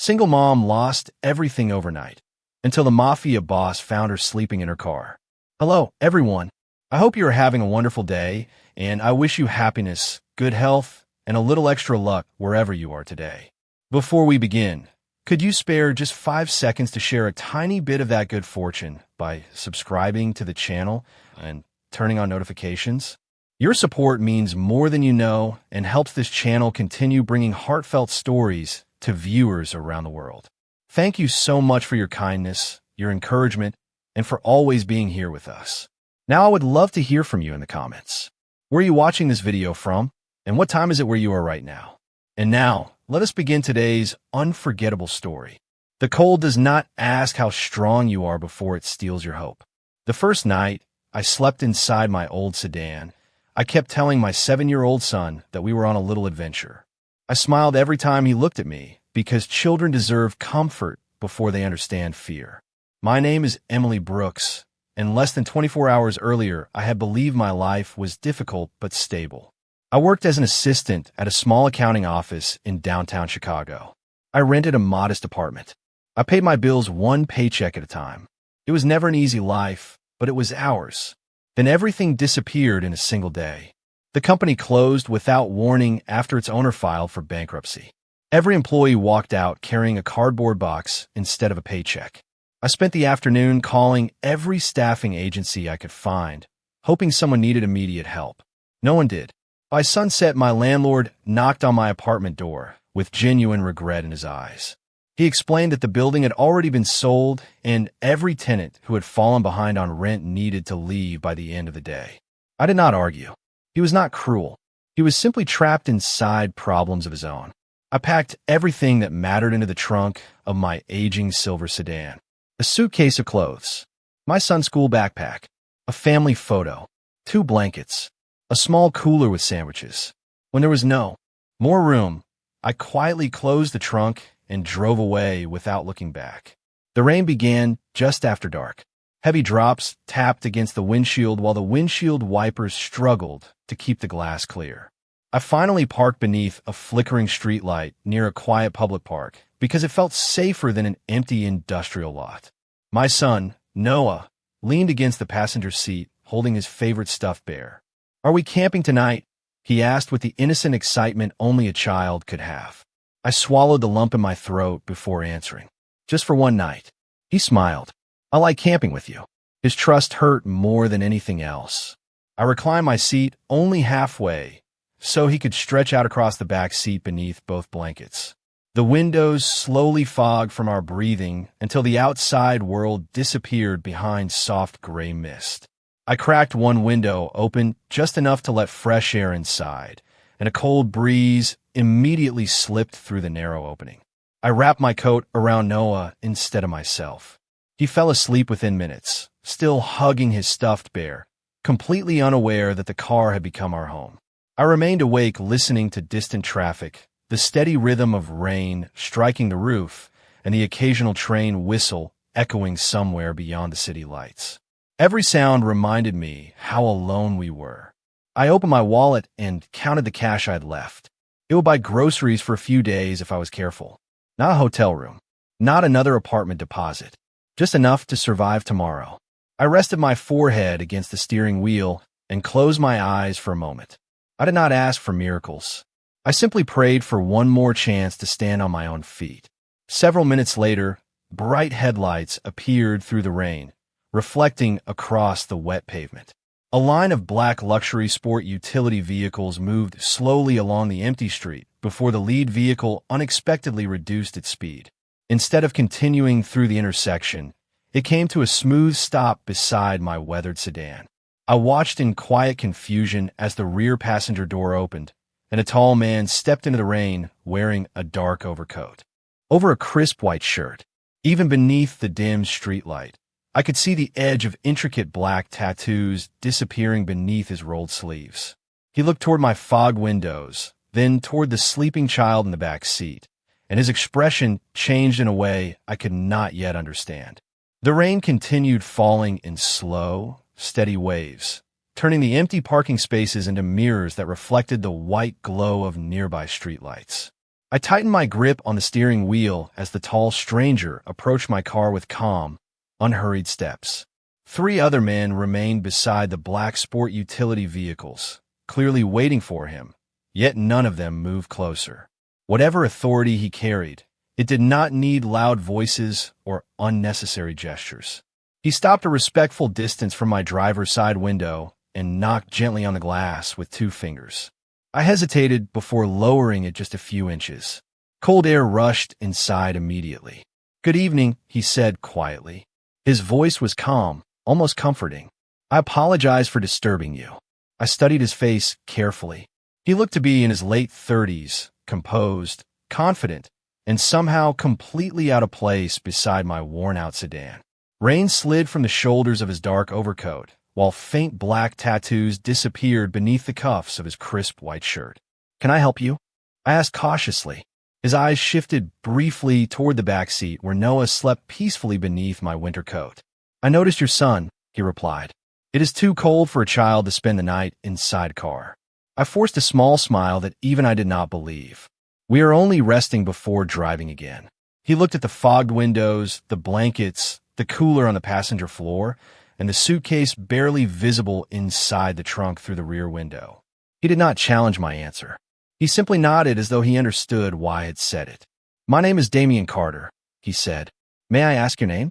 Single mom lost everything overnight until the Mafia boss found her sleeping in her car. Hello, everyone. I hope you are having a wonderful day, and I wish you happiness, good health, and a little extra luck wherever you are today. Before we begin, could you spare just 5 seconds to share a tiny bit of that good fortune by subscribing to the channel and turning on notifications? Your support means more than you know and helps this channel continue bringing heartfelt stories to viewers around the world. Thank you so much for your kindness, your encouragement, and for always being here with us. Now I would love to hear from you in the comments. Where are you watching this video from? And what time is it where you are right now? And now, let us begin today's unforgettable story. The cold does not ask how strong you are before it steals your hope. The first night, I slept inside my old sedan. I kept telling my 7-year-old son that we were on a little adventure. I smiled every time he looked at me because children deserve comfort before they understand fear. My name is Emily Brooks, and less than 24 hours earlier, I had believed my life was difficult but stable. I worked as an assistant at a small accounting office in downtown Chicago. I rented a modest apartment. I paid my bills one paycheck at a time. It was never an easy life, but it was ours. Then everything disappeared in a single day. The company closed without warning after its owner filed for bankruptcy. Every employee walked out carrying a cardboard box instead of a paycheck. I spent the afternoon calling every staffing agency I could find, hoping someone needed immediate help. No one did. By sunset, my landlord knocked on my apartment door with genuine regret in his eyes. He explained that the building had already been sold and every tenant who had fallen behind on rent needed to leave by the end of the day. I did not argue. He was not cruel. He was simply trapped inside problems of his own. I packed everything that mattered into the trunk of my aging silver sedan. A suitcase of clothes, my son's school backpack, a family photo, 2 blankets, a small cooler with sandwiches. When there was no more room, I quietly closed the trunk and drove away without looking back. The rain began just after dark. Heavy drops tapped against the windshield while the windshield wipers struggled to keep the glass clear. I finally parked beneath a flickering streetlight near a quiet public park because it felt safer than an empty industrial lot. My son, Noah, leaned against the passenger seat holding his favorite stuffed bear. "Are we camping tonight?" he asked with the innocent excitement only a child could have. I swallowed the lump in my throat before answering. "Just for one night." He smiled. "I like camping with you." His trust hurt more than anything else. I reclined my seat only halfway so he could stretch out across the back seat beneath both blankets. The windows slowly fogged from our breathing until the outside world disappeared behind soft gray mist. I cracked one window open just enough to let fresh air inside, and a cold breeze immediately slipped through the narrow opening. I wrapped my coat around Noah instead of myself. He fell asleep within minutes, still hugging his stuffed bear, completely unaware that the car had become our home. I remained awake listening to distant traffic, the steady rhythm of rain striking the roof, and the occasional train whistle echoing somewhere beyond the city lights. Every sound reminded me how alone we were. I opened my wallet and counted the cash I had left. It would buy groceries for a few days if I was careful. Not a hotel room, not another apartment deposit, just enough to survive tomorrow. I rested my forehead against the steering wheel and closed my eyes for a moment. I did not ask for miracles. I simply prayed for one more chance to stand on my own feet. Several minutes later, bright headlights appeared through the rain, reflecting across the wet pavement. A line of black luxury sport utility vehicles moved slowly along the empty street before the lead vehicle unexpectedly reduced its speed. Instead of continuing through the intersection, it came to a smooth stop beside my weathered sedan. I watched in quiet confusion as the rear passenger door opened, and a tall man stepped into the rain wearing a dark overcoat. Over a crisp white shirt, even beneath the dim streetlight, I could see the edge of intricate black tattoos disappearing beneath his rolled sleeves. He looked toward my fog windows, then toward the sleeping child in the back seat, and his expression changed in a way I could not yet understand. The rain continued falling in slow, steady waves, turning the empty parking spaces into mirrors that reflected the white glow of nearby streetlights. I tightened my grip on the steering wheel as the tall stranger approached my car with calm, unhurried steps. 3 other men remained beside the black sport utility vehicles, clearly waiting for him, yet none of them moved closer. Whatever authority he carried, it did not need loud voices or unnecessary gestures. He stopped a respectful distance from my driver's side window and knocked gently on the glass with 2 fingers. I hesitated before lowering it just a few inches. Cold air rushed inside immediately. "Good evening," he said quietly. His voice was calm, almost comforting. "I apologize for disturbing you." I studied his face carefully. He looked to be in his late 30s, composed, confident, and somehow completely out of place beside my worn-out sedan. Rain slid from the shoulders of his dark overcoat, while faint black tattoos disappeared beneath the cuffs of his crisp white shirt. "Can I help you?" I asked cautiously. His eyes shifted briefly toward the back seat where Noah slept peacefully beneath my winter coat. "I noticed your son," he replied. "It is too cold for a child to spend the night inside a car." I forced a small smile that even I did not believe. "We are only resting before driving again." He looked at the fogged windows, the blankets, the cooler on the passenger floor, and the suitcase barely visible inside the trunk through the rear window. He did not challenge my answer. He simply nodded as though he understood why I had said it. "My name is Damian Carter," he said. "May I ask your name?"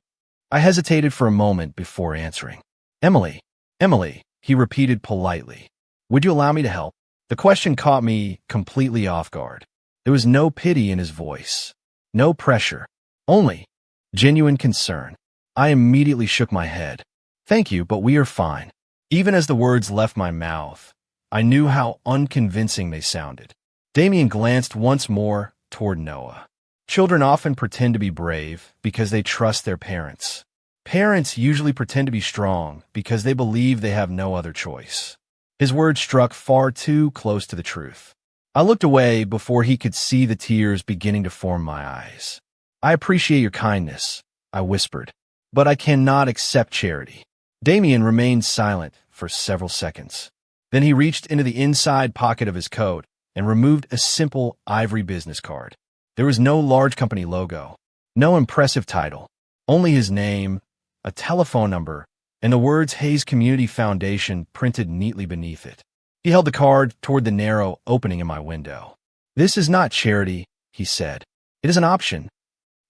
I hesitated for a moment before answering. "Emily. Emily," he repeated politely. "Would you allow me to help?" The question caught me completely off guard. There was no pity in his voice, no pressure, only genuine concern. I immediately shook my head. "Thank you, but we are fine." Even as the words left my mouth, I knew how unconvincing they sounded. Damien glanced once more toward Noah. Children often pretend to be brave because they trust their parents. Parents usually pretend to be strong because they believe they have no other choice. His words struck far too close to the truth. I looked away before he could see the tears beginning to form my eyes. "I appreciate your kindness," I whispered, "but I cannot accept charity." Damien remained silent for several seconds. Then he reached into the inside pocket of his coat and removed a simple ivory business card. There was no large company logo, no impressive title, only his name, a telephone number, and the words Hayes Community Foundation printed neatly beneath it. He held the card toward the narrow opening in my window. "This is not charity," he said. "It is an option."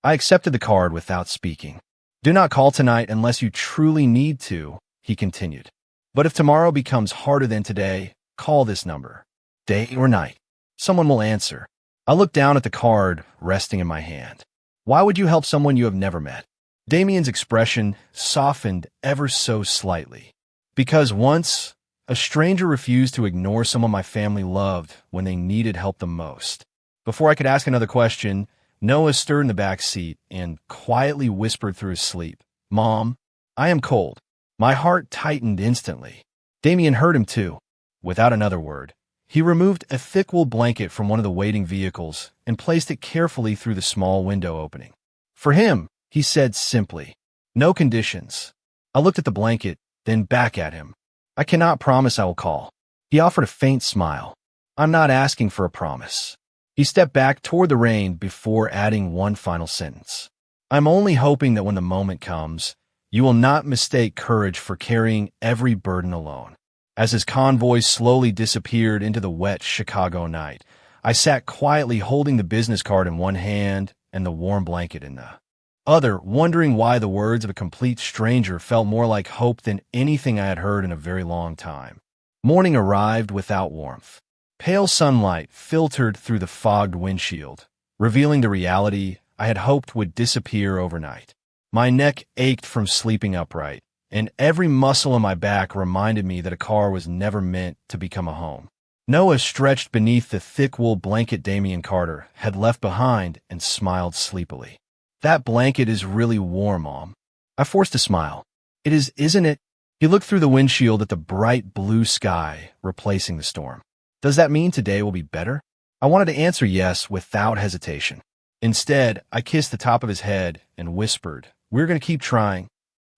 I accepted the card without speaking. "Do not call tonight unless you truly need to," he continued. "But if tomorrow becomes harder than today, call this number. Day or night, someone will answer." I looked down at the card resting in my hand. "Why would you help someone you have never met?" Damien's expression softened ever so slightly. "Because once, a stranger refused to ignore someone my family loved when they needed help the most." Before I could ask another question, Noah stirred in the back seat and quietly whispered through his sleep, "Mom, I am cold." My heart tightened instantly. Damien heard him too. Without another word, he removed a thick wool blanket from one of the waiting vehicles and placed it carefully through the small window opening. "For him," he said simply. "No conditions." I looked at the blanket, then back at him. "I cannot promise I will call." He offered a faint smile. "I'm not asking for a promise." He stepped back toward the rain before adding one final sentence. "I'm only hoping that when the moment comes, you will not mistake courage for carrying every burden alone." As his convoy slowly disappeared into the wet Chicago night, I sat quietly holding the business card in one hand and the warm blanket in the other, wondering why the words of a complete stranger felt more like hope than anything I had heard in a very long time. Morning arrived without warmth. Pale sunlight filtered through the fogged windshield, revealing the reality I had hoped would disappear overnight. My neck ached from sleeping upright, and every muscle in my back reminded me that a car was never meant to become a home. Noah stretched beneath the thick wool blanket Damian Carter had left behind and smiled sleepily. "That blanket is really warm, Mom." I forced a smile. "It is, isn't it?" He looked through the windshield at the bright blue sky replacing the storm. "Does that mean today will be better?" I wanted to answer yes without hesitation. Instead, I kissed the top of his head and whispered, "We're going to keep trying."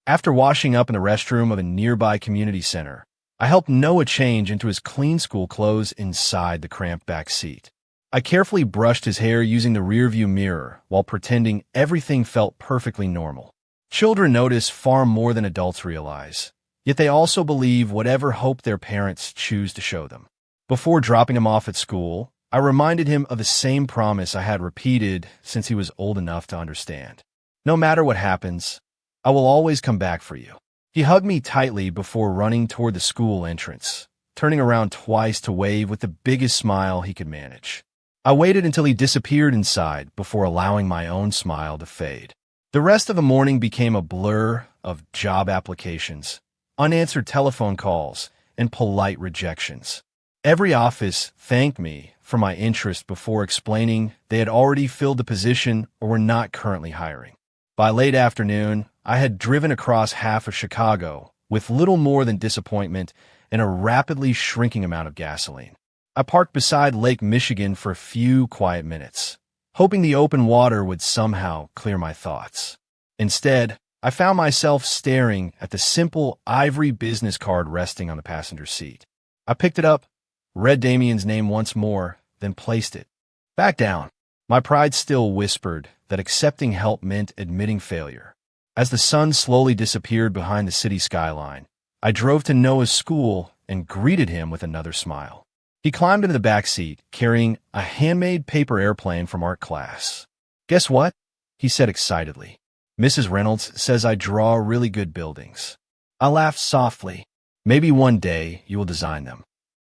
After washing up in the restroom of a nearby community center, I helped Noah change into his clean school clothes inside the cramped back seat. I carefully brushed his hair using the rearview mirror while pretending everything felt perfectly normal. Children notice far more than adults realize, yet they also believe whatever hope their parents choose to show them. Before dropping him off at school, I reminded him of the same promise I had repeated since he was old enough to understand. No matter what happens, I will always come back for you. He hugged me tightly before running toward the school entrance, turning around twice to wave with the biggest smile he could manage. I waited until he disappeared inside before allowing my own smile to fade. The rest of the morning became a blur of job applications, unanswered telephone calls, and polite rejections. Every office thanked me for my interest before explaining they had already filled the position or were not currently hiring. By late afternoon, I had driven across half of Chicago with little more than disappointment and a rapidly shrinking amount of gasoline. I parked beside Lake Michigan for a few quiet minutes, hoping the open water would somehow clear my thoughts. Instead, I found myself staring at the simple ivory business card resting on the passenger seat. I picked it up, read Damien's name once more, then placed it back down. My pride still whispered that accepting help meant admitting failure. As the sun slowly disappeared behind the city skyline, I drove to Noah's school and greeted him with another smile. He climbed into the back seat, carrying a handmade paper airplane from art class. "Guess what?" he said excitedly. "Mrs. Reynolds says I draw really good buildings." I laughed softly. "Maybe one day you will design them."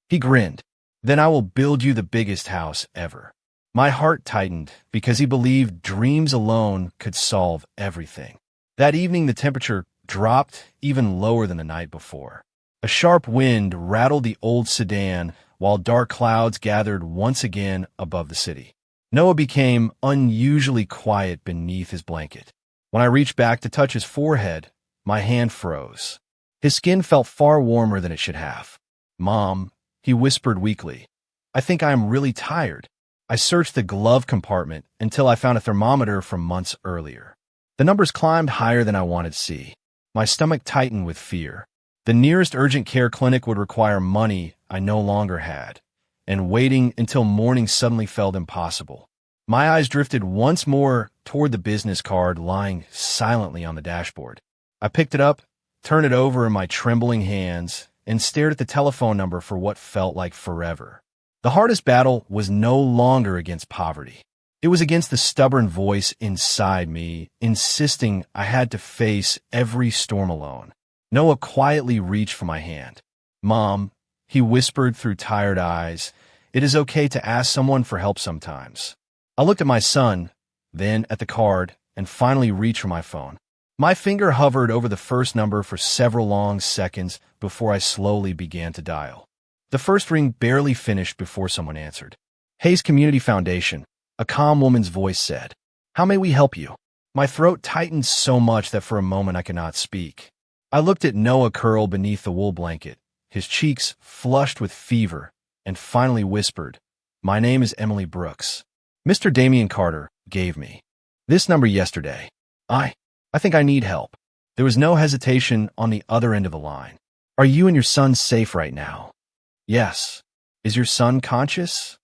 He grinned. "Then I will build you the biggest house ever." My heart tightened because he believed dreams alone could solve everything. That evening, the temperature dropped even lower than the night before. A sharp wind rattled the old sedan while dark clouds gathered once again above the city. Noah became unusually quiet beneath his blanket. When I reached back to touch his forehead, my hand froze. His skin felt far warmer than it should have. "Mom," he whispered weakly, "I think I am really tired." I searched the glove compartment until I found a thermometer from months earlier. The numbers climbed higher than I wanted to see. My stomach tightened with fear. The nearest urgent care clinic would require money I no longer had, and waiting until morning suddenly felt impossible. My eyes drifted once more toward the business card lying silently on the dashboard. I picked it up, turned it over in my trembling hands, and stared at the telephone number for what felt like forever. The hardest battle was no longer against poverty. It was against the stubborn voice inside me, insisting I had to face every storm alone. Noah quietly reached for my hand. "Mom," he whispered through tired eyes, "it is okay to ask someone for help sometimes." I looked at my son, then at the card, and finally reached for my phone. My finger hovered over the first number for several long seconds before I slowly began to dial. The first ring barely finished before someone answered. "Hayes Community Foundation," a calm woman's voice said. "How may we help you?" My throat tightened so much that for a moment I could not speak. I looked at Noah curled beneath the wool blanket, his cheeks flushed with fever, and finally whispered, "My name is Emily Brooks. Mr. Damien Carter gave me this number yesterday. I think I need help." There was no hesitation on the other end of the line. "Are you and your son safe right now?" "Yes." "Is your son conscious?"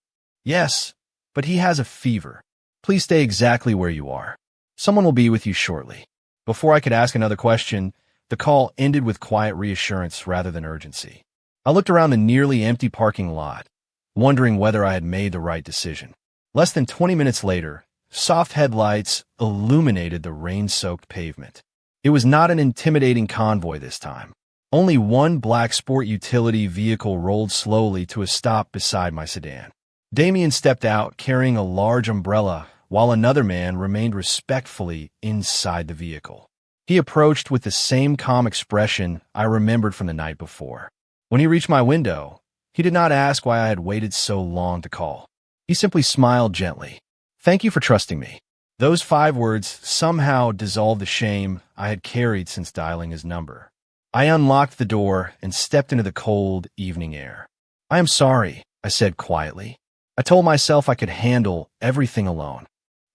"Yes, but he has a fever. Please stay exactly where you are. Someone will be with you shortly." Before I could ask another question, the call ended with quiet reassurance rather than urgency. I looked around the nearly empty parking lot, wondering whether I had made the right decision. Less than 20 minutes later, soft headlights illuminated the rain-soaked pavement. It was not an intimidating convoy this time. Only one black sport utility vehicle rolled slowly to a stop beside my sedan. Damien stepped out carrying a large umbrella, while another man remained respectfully inside the vehicle. He approached with the same calm expression I remembered from the night before. When he reached my window, he did not ask why I had waited so long to call. He simply smiled gently. "Thank you for trusting me." Those 5 words somehow dissolved the shame I had carried since dialing his number. I unlocked the door and stepped into the cold evening air. "I am sorry," I said quietly. I told myself I could handle everything alone.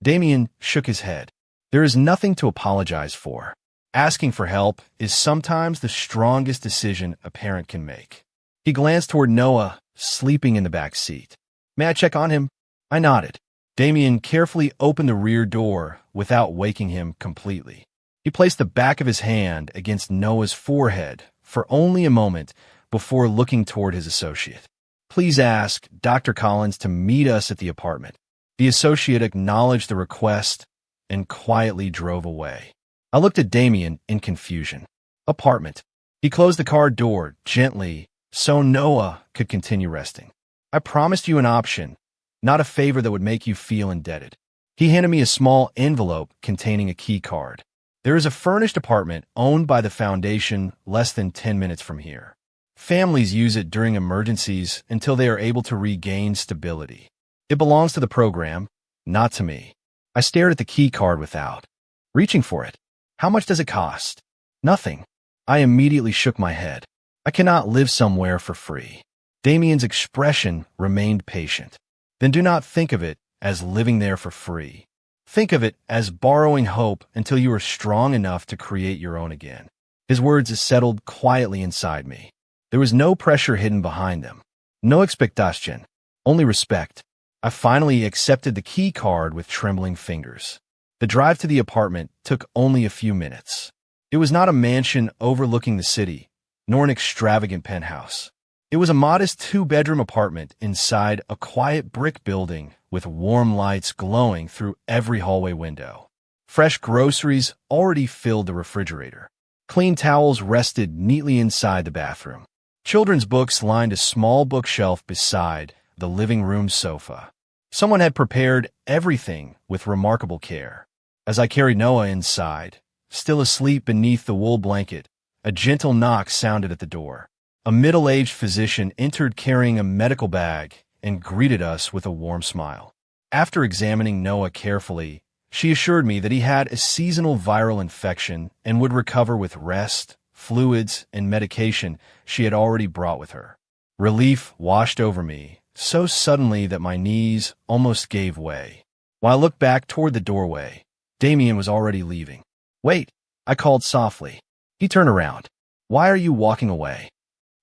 Damien shook his head. "There is nothing to apologize for. Asking for help is sometimes the strongest decision a parent can make." He glanced toward Noah, sleeping in the back seat. "May I check on him?" I nodded. Damien carefully opened the rear door without waking him completely. He placed the back of his hand against Noah's forehead for only a moment before looking toward his associate. Please ask Dr. Collins to meet us at the apartment. The associate acknowledged the request and quietly drove away. I looked at Damien in confusion. Apartment. He closed the car door gently so Noah could continue resting. I promised you an option, not a favor that would make you feel indebted. He handed me a small envelope containing a key card. There is a furnished apartment owned by the foundation less than 10 minutes from here. Families use it during emergencies until they are able to regain stability. It belongs to the program, not to me. I stared at the key card without reaching for it. How much does it cost? Nothing. I immediately shook my head. I cannot live somewhere for free. Damien's expression remained patient. Then do not think of it as living there for free. Think of it as borrowing hope until you are strong enough to create your own again. His words settled quietly inside me. There was no pressure hidden behind them. No expectation, only respect. I finally accepted the key card with trembling fingers. The drive to the apartment took only a few minutes. It was not a mansion overlooking the city, nor an extravagant penthouse. It was a modest two-bedroom apartment inside a quiet brick building with warm lights glowing through every hallway window. Fresh groceries already filled the refrigerator. Clean towels rested neatly inside the bathroom. Children's books lined a small bookshelf beside the living room sofa. Someone had prepared everything with remarkable care. As I carried Noah inside, still asleep beneath the wool blanket, a gentle knock sounded at the door. A middle-aged physician entered carrying a medical bag and greeted us with a warm smile. After examining Noah carefully, she assured me that he had a seasonal viral infection and would recover with rest, fluids, and medication she had already brought with her. Relief washed over me, so suddenly that my knees almost gave way. While I looked back toward the doorway, Damien was already leaving. Wait, I called softly. He turned around. Why are you walking away?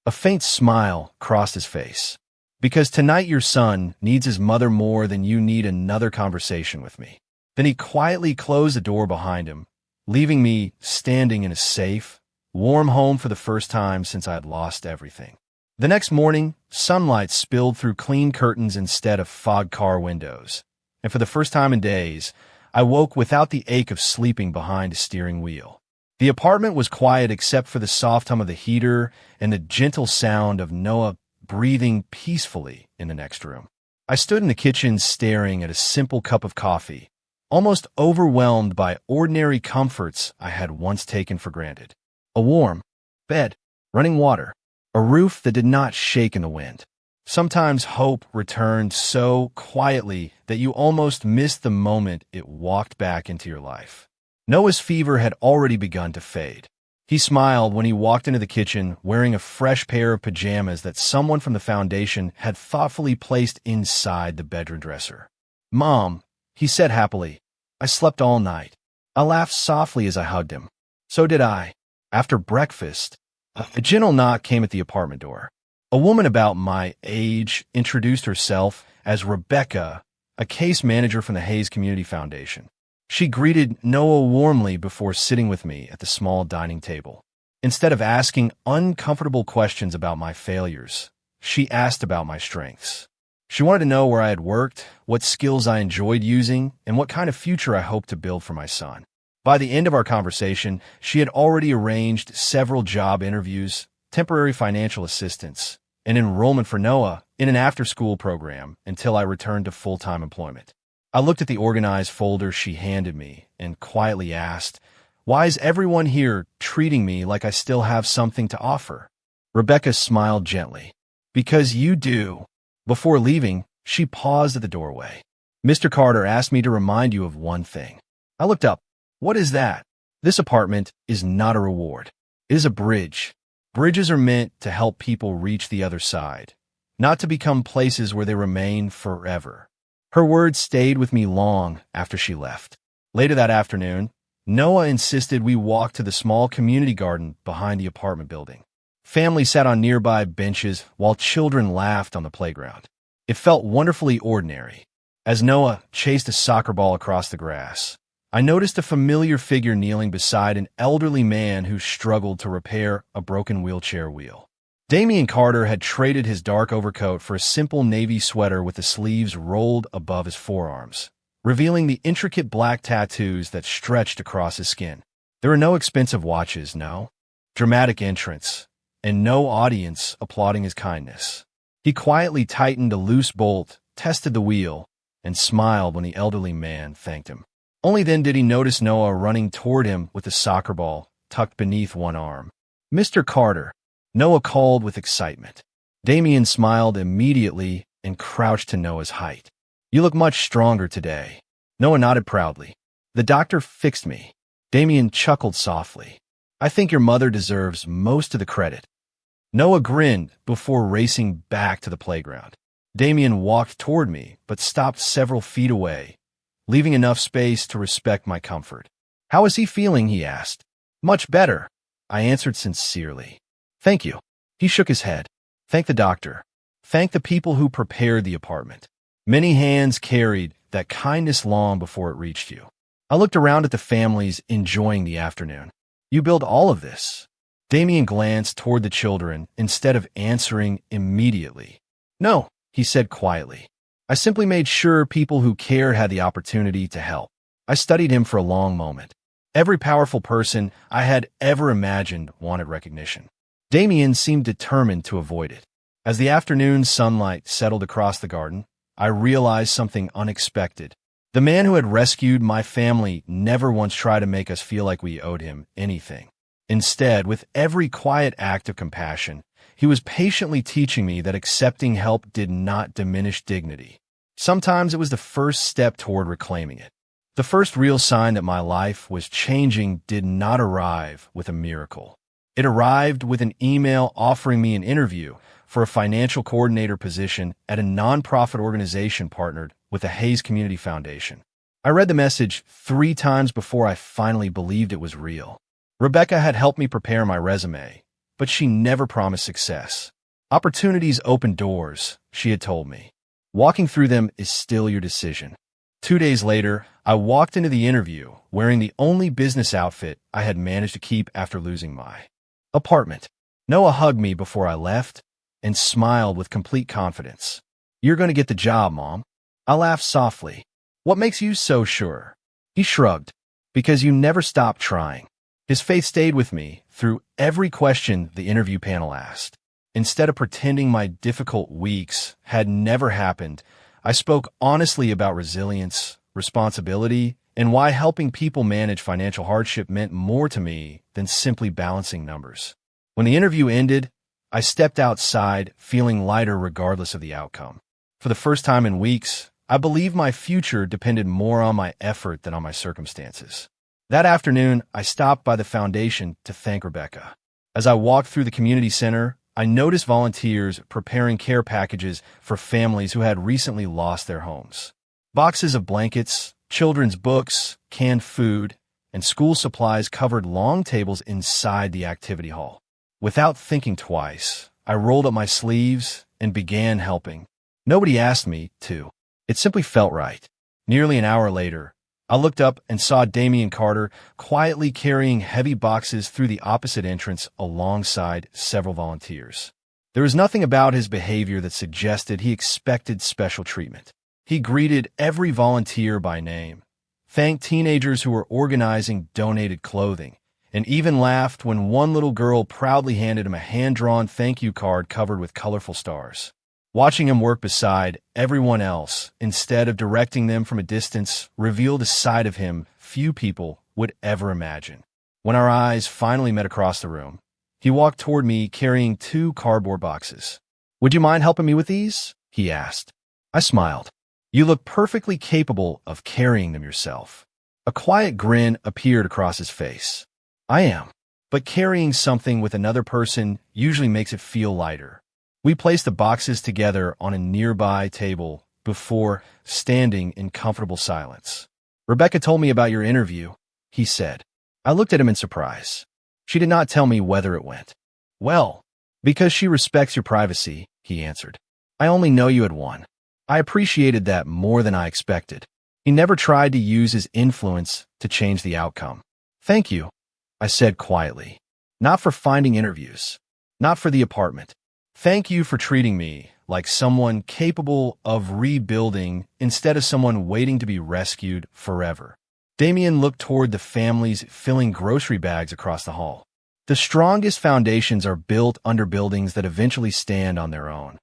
A faint smile crossed his face. Because tonight your son needs his mother more than you need another conversation with me. Then he quietly closed the door behind him, leaving me standing in a safe, warm home for the first time since I had lost everything. The next morning, sunlight spilled through clean curtains instead of fog car windows, and for the first time in days, I woke without the ache of sleeping behind a steering wheel. The apartment was quiet except for the soft hum of the heater and the gentle sound of Noah breathing peacefully in the next room. I stood in the kitchen staring at a simple cup of coffee, almost overwhelmed by ordinary comforts I had once taken for granted. A warm bed, running water, a roof that did not shake in the wind. Sometimes hope returned so quietly that you almost missed the moment it walked back into your life. Noah's fever had already begun to fade. He smiled when he walked into the kitchen wearing a fresh pair of pajamas that someone from the foundation had thoughtfully placed inside the bedroom dresser. Mom, he said happily, I slept all night. I laughed softly as I hugged him. So did I. After breakfast, a gentle knock came at the apartment door. A woman about my age introduced herself as Rebecca, a case manager from the Hayes Community Foundation. She greeted Noah warmly before sitting with me at the small dining table. Instead of asking uncomfortable questions about my failures, she asked about my strengths. She wanted to know where I had worked, what skills I enjoyed using, and what kind of future I hoped to build for my son. By the end of our conversation, she had already arranged several job interviews, temporary financial assistance, and enrollment for Noah in an after-school program until I returned to full-time employment. I looked at the organized folder she handed me and quietly asked, why is everyone here treating me like I still have something to offer? Rebecca smiled gently. Because you do. Before leaving, she paused at the doorway. Mr. Carter asked me to remind you of one thing. I looked up. What is that? This apartment is not a reward. It is a bridge. Bridges are meant to help people reach the other side, not to become places where they remain forever. Her words stayed with me long after she left. Later that afternoon, Noah insisted we walk to the small community garden behind the apartment building. Families sat on nearby benches while children laughed on the playground. It felt wonderfully ordinary, As Noah chased a soccer ball across the grass, I noticed a familiar figure kneeling beside an elderly man who struggled to repair a broken wheelchair wheel. Damian Carter had traded his dark overcoat for a simple navy sweater with the sleeves rolled above his forearms, revealing the intricate black tattoos that stretched across his skin. There were no expensive watches, no dramatic entrance, and no audience applauding his kindness. He quietly tightened a loose bolt, tested the wheel, and smiled when the elderly man thanked him. Only then did he notice Noah running toward him with the soccer ball tucked beneath one arm. "Mr. Carter," Noah called with excitement. Damian smiled immediately and crouched to Noah's height. "You look much stronger today." Noah nodded proudly. "The doctor fixed me." Damian chuckled softly. "I think your mother deserves most of the credit." Noah grinned before racing back to the playground. Damian walked toward me, but stopped several feet away, leaving enough space to respect my comfort. "How is he feeling?" he asked. "Much better," I answered sincerely. "Thank you." He shook his head. "Thank the doctor. Thank the people who prepared the apartment. Many hands carried that kindness long before it reached you." I looked around at the families enjoying the afternoon. "You built all of this?" Damian glanced toward the children instead of answering immediately. "No," he said quietly. "I simply made sure people who care had the opportunity to help." I studied him for a long moment. Every powerful person I had ever imagined wanted recognition. Damian seemed determined to avoid it. As the afternoon sunlight settled across the garden, I realized something unexpected. The man who had rescued my family never once tried to make us feel like we owed him anything. Instead, with every quiet act of compassion, he was patiently teaching me that accepting help did not diminish dignity. Sometimes it was the first step toward reclaiming it. The first real sign that my life was changing did not arrive with a miracle. It arrived with an email offering me an interview for a financial coordinator position at a nonprofit organization partnered with the Hayes Community Foundation. I read the message 3 times before I finally believed it was real. Rebecca had helped me prepare my resume, but she never promised success. "Opportunities open doors," she had told me. "Walking through them is still your decision." 2 days later, I walked into the interview wearing the only business outfit I had managed to keep after losing my apartment. Noah hugged me before I left and smiled with complete confidence. "You're going to get the job, Mom." I laughed softly. "What makes you so sure?" He shrugged. "Because you never stopped trying." His faith stayed with me through every question the interview panel asked. Instead of pretending my difficult weeks had never happened, I spoke honestly about resilience, responsibility, and why helping people manage financial hardship meant more to me than simply balancing numbers. When the interview ended, I stepped outside feeling lighter regardless of the outcome. For the first time in weeks, I believed my future depended more on my effort than on my circumstances. That afternoon, I stopped by the foundation to thank Rebecca. As I walked through the community center, I noticed volunteers preparing care packages for families who had recently lost their homes. Boxes of blankets, children's books, canned food, and school supplies covered long tables inside the activity hall. Without thinking twice, I rolled up my sleeves and began helping. Nobody asked me to. It simply felt right. Nearly an hour later, I looked up and saw Damian Carter quietly carrying heavy boxes through the opposite entrance alongside several volunteers. There was nothing about his behavior that suggested he expected special treatment. He greeted every volunteer by name, thanked teenagers who were organizing donated clothing, and even laughed when one little girl proudly handed him a hand-drawn thank you card covered with colorful stars. Watching him work beside everyone else, instead of directing them from a distance, revealed a side of him few people would ever imagine. When our eyes finally met across the room, he walked toward me carrying 2 cardboard boxes. "Would you mind helping me with these?" he asked. I smiled. "You look perfectly capable of carrying them yourself." A quiet grin appeared across his face. "I am, but carrying something with another person usually makes it feel lighter." We placed the boxes together on a nearby table before standing in comfortable silence. "Rebecca told me about your interview," he said. I looked at him in surprise. "She did not tell me whether it went well." "Because she respects your privacy," he answered. "I only know you had won." I appreciated that more than I expected. He never tried to use his influence to change the outcome. Thank you, I said quietly. Not for finding interviews. Not for the apartment. Thank you for treating me like someone capable of rebuilding instead of someone waiting to be rescued forever. Damien looked toward the families filling grocery bags across the hall. The strongest foundations are built under buildings that eventually stand on their own.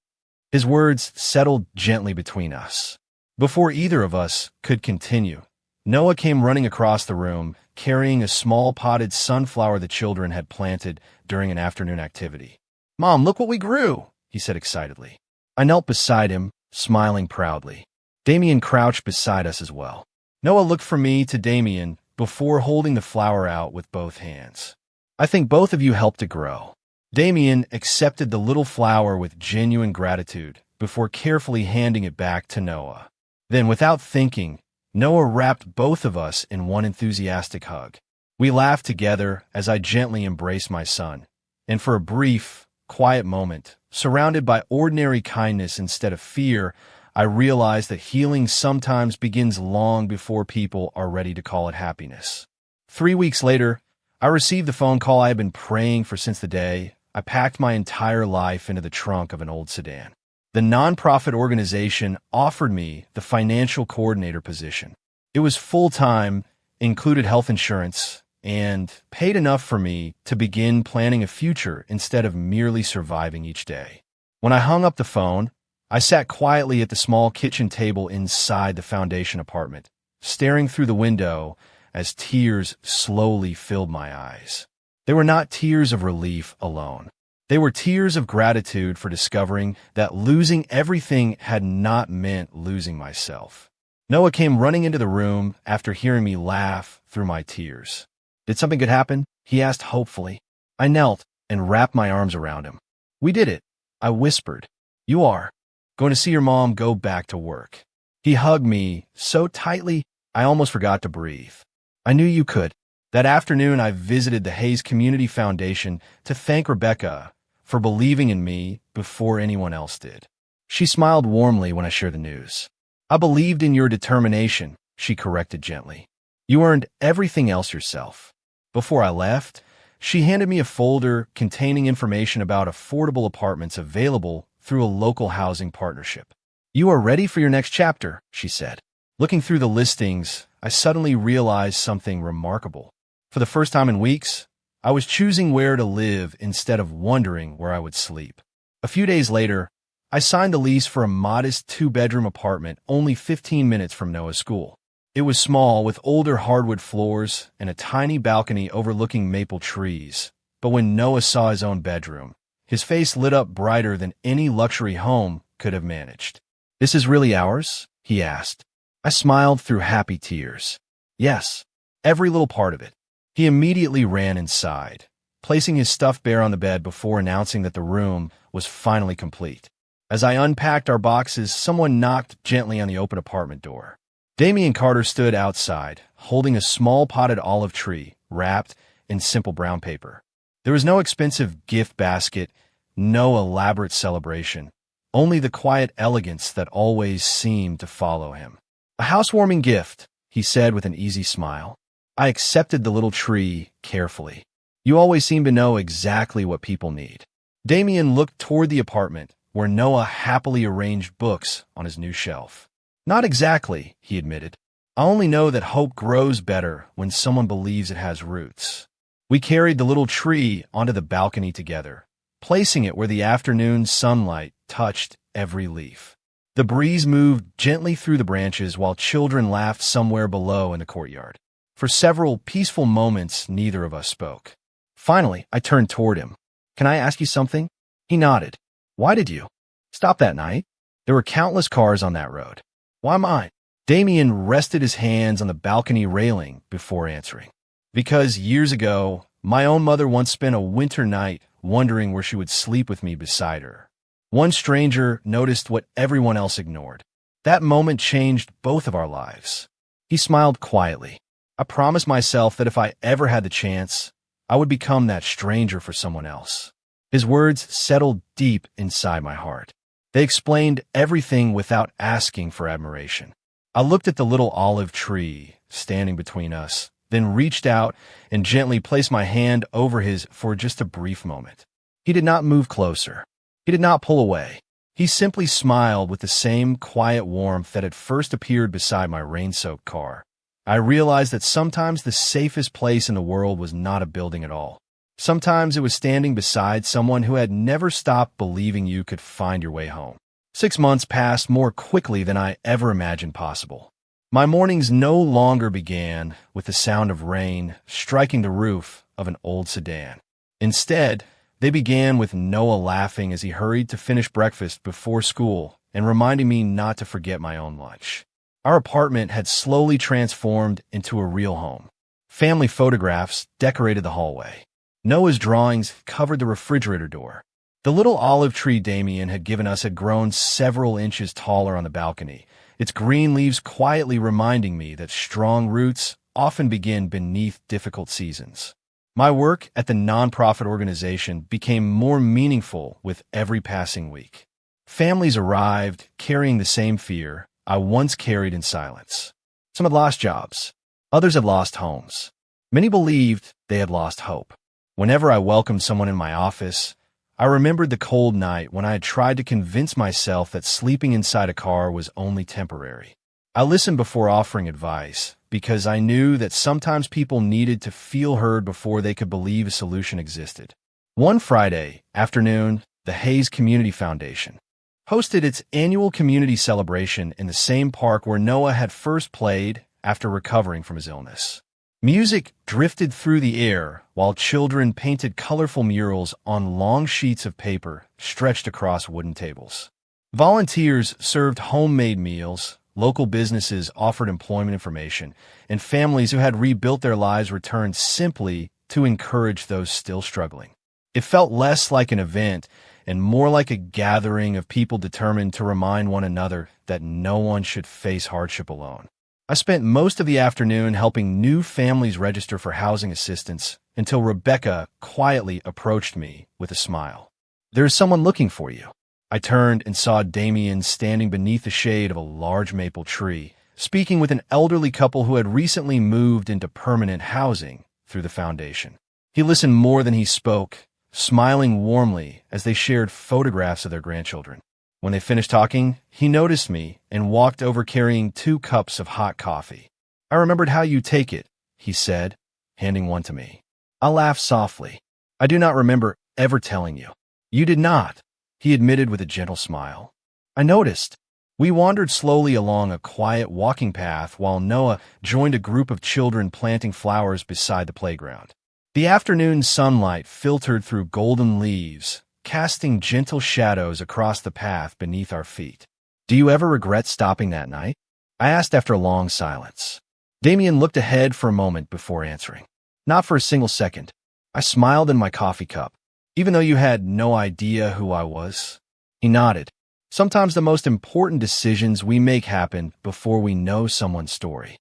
His words settled gently between us. Before either of us could continue, Noah came running across the room, carrying a small potted sunflower the children had planted during an afternoon activity. "Mom, look what we grew," he said excitedly. I knelt beside him, smiling proudly. Damien crouched beside us as well. Noah looked from me to Damien before holding the flower out with both hands. "I think both of you helped it grow." Damien accepted the little flower with genuine gratitude before carefully handing it back to Noah. Then, without thinking, Noah wrapped both of us in one enthusiastic hug. We laughed together as I gently embraced my son, and for a brief, quiet moment, surrounded by ordinary kindness instead of fear, I realized that healing sometimes begins long before people are ready to call it happiness. 3 weeks later, I received the phone call I had been praying for since the day I packed my entire life into the trunk of an old sedan. The nonprofit organization offered me the financial coordinator position. It was full-time, included health insurance, and paid enough for me to begin planning a future instead of merely surviving each day. When I hung up the phone, I sat quietly at the small kitchen table inside the foundation apartment, staring through the window as tears slowly filled my eyes. They were not tears of relief alone. They were tears of gratitude for discovering that losing everything had not meant losing myself. Noah came running into the room after hearing me laugh through my tears. "Did something good happen?" he asked hopefully. I knelt and wrapped my arms around him. "We did it," I whispered. "You are going to see your mom go back to work." He hugged me so tightly I almost forgot to breathe. "I knew you could." That afternoon, I visited the Hayes Community Foundation to thank Rebecca for believing in me before anyone else did. She smiled warmly when I shared the news. "I believed in your determination," she corrected gently. "You earned everything else yourself." Before I left, she handed me a folder containing information about affordable apartments available through a local housing partnership. "You are ready for your next chapter," she said. Looking through the listings, I suddenly realized something remarkable. For the first time in weeks, I was choosing where to live instead of wondering where I would sleep. A few days later, I signed the lease for a modest 2-bedroom apartment only 15 minutes from Noah's school. It was small, with older hardwood floors and a tiny balcony overlooking maple trees. But when Noah saw his own bedroom, his face lit up brighter than any luxury home could have managed. "This is really ours?" he asked. I smiled through happy tears. "Yes, every little part of it." He immediately ran inside, placing his stuffed bear on the bed before announcing that the room was finally complete. As I unpacked our boxes, someone knocked gently on the open apartment door. Damien Carter stood outside, holding a small potted olive tree wrapped in simple brown paper. There was no expensive gift basket, no elaborate celebration, only the quiet elegance that always seemed to follow him. "A housewarming gift," he said with an easy smile. I accepted the little tree carefully. "You always seem to know exactly what people need." Damien looked toward the apartment, where Noah happily arranged books on his new shelf. "Not exactly," he admitted. "I only know that hope grows better when someone believes it has roots." We carried the little tree onto the balcony together, placing it where the afternoon sunlight touched every leaf. The breeze moved gently through the branches while children laughed somewhere below in the courtyard. For several peaceful moments, neither of us spoke. Finally, I turned toward him. "Can I ask you something?" He nodded. "Why did you stop that night?" "There were countless cars on that road." "Why mine?" Damien rested his hands on the balcony railing before answering. "Because years ago, my own mother once spent a winter night wondering where she would sleep with me beside her. One stranger noticed what everyone else ignored. That moment changed both of our lives." He smiled quietly. "I promised myself that if I ever had the chance, I would become that stranger for someone else." His words settled deep inside my heart. They explained everything without asking for admiration. I looked at the little olive tree standing between us, then reached out and gently placed my hand over his for just a brief moment. He did not move closer. He did not pull away. He simply smiled with the same quiet warmth that had first appeared beside my rain-soaked car. I realized that sometimes the safest place in the world was not a building at all. Sometimes it was standing beside someone who had never stopped believing you could find your way home. 6 months passed more quickly than I ever imagined possible. My mornings no longer began with the sound of rain striking the roof of an old sedan. Instead, they began with Noah laughing as he hurried to finish breakfast before school and reminding me not to forget my own lunch. Our apartment had slowly transformed into a real home. Family photographs decorated the hallway. Noah's drawings covered the refrigerator door. The little olive tree Damien had given us had grown several inches taller on the balcony, its green leaves quietly reminding me that strong roots often begin beneath difficult seasons. My work at the nonprofit organization became more meaningful with every passing week. Families arrived carrying the same fear I once carried in silence. Some had lost jobs. Others had lost homes. Many believed they had lost hope. Whenever I welcomed someone in my office, I remembered the cold night when I had tried to convince myself that sleeping inside a car was only temporary. I listened before offering advice because I knew that sometimes people needed to feel heard before they could believe a solution existed. One Friday afternoon, the Hayes Community Foundation hosted its annual community celebration in the same park where Noah had first played after recovering from his illness. Music drifted through the air while children painted colorful murals on long sheets of paper stretched across wooden tables. Volunteers served homemade meals, local businesses offered employment information, and families who had rebuilt their lives returned simply to encourage those still struggling. It felt less like an event and more like a gathering of people determined to remind one another that no one should face hardship alone. I spent most of the afternoon helping new families register for housing assistance until Rebecca quietly approached me with a smile. "There is someone looking for you." I turned and saw Damien standing beneath the shade of a large maple tree, speaking with an elderly couple who had recently moved into permanent housing through the foundation. He listened more than he spoke, smiling warmly as they shared photographs of their grandchildren. When they finished talking, he noticed me and walked over carrying 2 cups of hot coffee. "I remembered how you take it," he said, handing one to me. I laughed softly. "I do not remember ever telling you." "You did not," he admitted with a gentle smile. I noticed. We wandered slowly along a quiet walking path while Noah joined a group of children planting flowers beside the playground. The afternoon sunlight filtered through golden leaves, casting gentle shadows across the path beneath our feet. "Do you ever regret stopping that night?" I asked after a long silence. Damien looked ahead for a moment before answering. "Not for a single second." I smiled in my coffee cup. "Even though you had no idea who I was?" He nodded. "Sometimes the most important decisions we make happen before we know someone's story."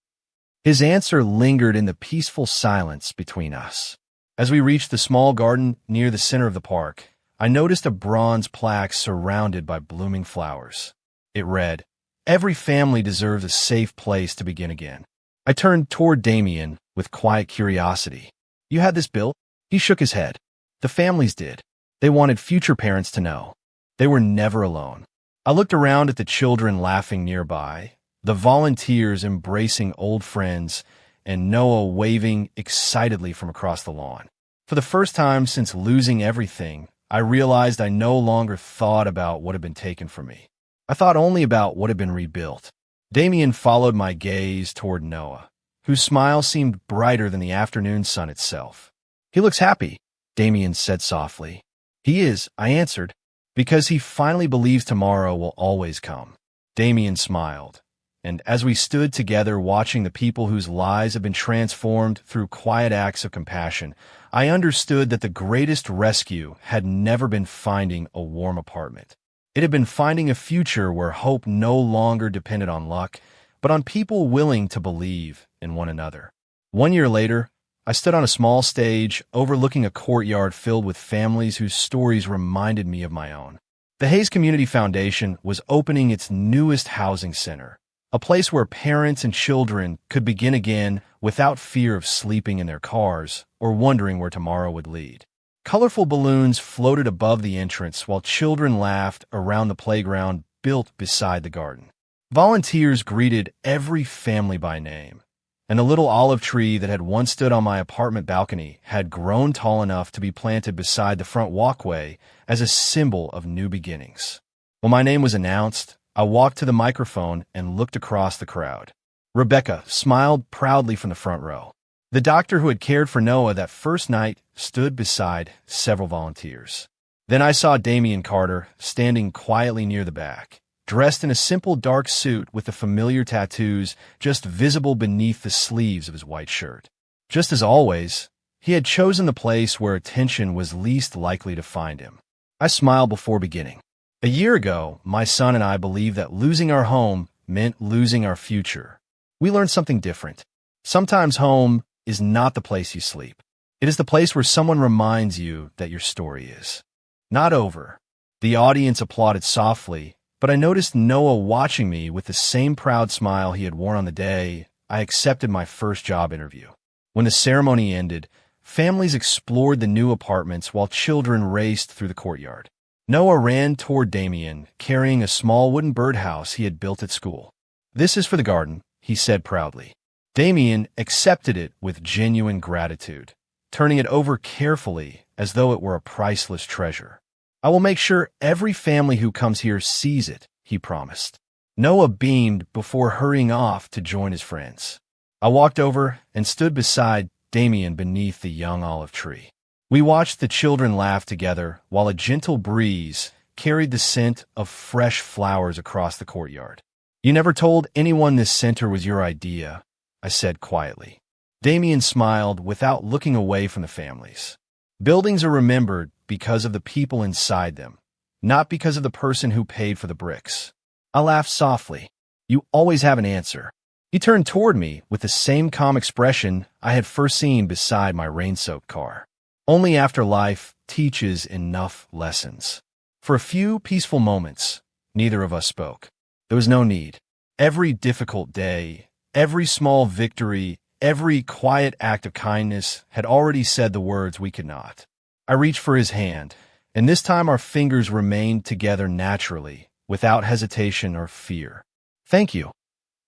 His answer lingered in the peaceful silence between us. As we reached the small garden near the center of the park, I noticed a bronze plaque surrounded by blooming flowers. It read, "Every family deserves a safe place to begin again." I turned toward Damien with quiet curiosity. "You had this built?" He shook his head. "The families did. They wanted future parents to know they were never alone." I looked around at the children laughing nearby, the volunteers embracing old friends, and Noah waving excitedly from across the lawn. For the first time since losing everything, I realized I no longer thought about what had been taken from me. I thought only about what had been rebuilt. Damien followed my gaze toward Noah, whose smile seemed brighter than the afternoon sun itself. "He looks happy," Damien said softly. "He is," I answered, "because he finally believes tomorrow will always come." Damien smiled, and as we stood together watching the people whose lives have been transformed through quiet acts of compassion, I understood that the greatest rescue had never been finding a warm apartment. It had been finding a future where hope no longer depended on luck, but on people willing to believe in one another. 1 year later, I stood on a small stage overlooking a courtyard filled with families whose stories reminded me of my own. The Hayes Community Foundation was opening its newest housing center, a place where parents and children could begin again without fear of sleeping in their cars or wondering where tomorrow would lead. Colorful balloons floated above the entrance while children laughed around the playground built beside the garden. Volunteers greeted every family by name, and the little olive tree that had once stood on my apartment balcony had grown tall enough to be planted beside the front walkway as a symbol of new beginnings. When my name was announced, I walked to the microphone and looked across the crowd. Rebecca smiled proudly from the front row. The doctor who had cared for Noah that first night stood beside several volunteers. Then I saw Damian Carter standing quietly near the back, dressed in a simple dark suit with the familiar tattoos just visible beneath the sleeves of his white shirt. Just as always, he had chosen the place where attention was least likely to find him. I smiled before beginning. A year ago, my son and I believed that losing our home meant losing our future. We learned something different. Sometimes home is not the place you sleep. It is the place where someone reminds you that your story is not over. The audience applauded softly, but I noticed Noah watching me with the same proud smile he had worn on the day I accepted my first job interview. When the ceremony ended, families explored the new apartments while children raced through the courtyard. Noah ran toward Damien, carrying a small wooden birdhouse he had built at school. "This is for the garden," he said proudly. Damien accepted it with genuine gratitude, turning it over carefully as though it were a priceless treasure. "I will make sure every family who comes here sees it," he promised. Noah beamed before hurrying off to join his friends. I walked over and stood beside Damien beneath the young olive tree. We watched the children laugh together while a gentle breeze carried the scent of fresh flowers across the courtyard. "You never told anyone this center was your idea," I said quietly. Damien smiled without looking away from the families. "Buildings are remembered because of the people inside them, not because of the person who paid for the bricks." I laughed softly. "You always have an answer." He turned toward me with the same calm expression I had first seen beside my rain-soaked car. Only after life teaches enough lessons. For a few peaceful moments, neither of us spoke. There was no need. Every difficult day, every small victory, every quiet act of kindness had already said the words we could not. I reached for his hand, and this time our fingers remained together naturally, without hesitation or fear. "Thank you,"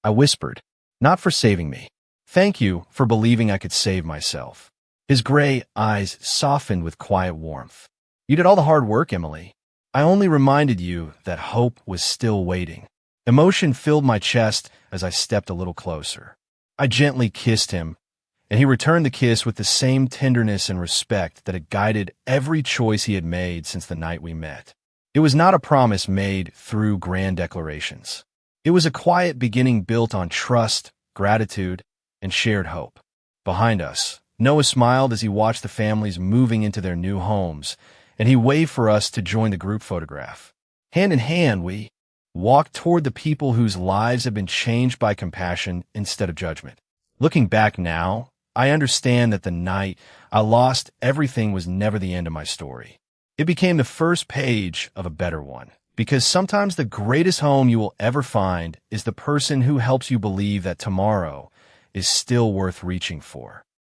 I whispered, "not for saving me. Thank you for believing I could save myself." His gray eyes softened with quiet warmth. "You did all the hard work, Emily. I only reminded you that hope was still waiting." Emotion filled my chest as I stepped a little closer. I gently kissed him, and he returned the kiss with the same tenderness and respect that had guided every choice he had made since the night we met. It was not a promise made through grand declarations. It was a quiet beginning built on trust, gratitude, and shared hope. Behind us, Noah smiled as he watched the families moving into their new homes, and he waved for us to join the group photograph. Hand in hand, we walked toward the people whose lives had been changed by compassion instead of judgment. Looking back now, I understand that the night I lost everything was never the end of my story. It became the first page of a better one, because sometimes the greatest home you will ever find is the person who helps you believe that tomorrow is still worth reaching for.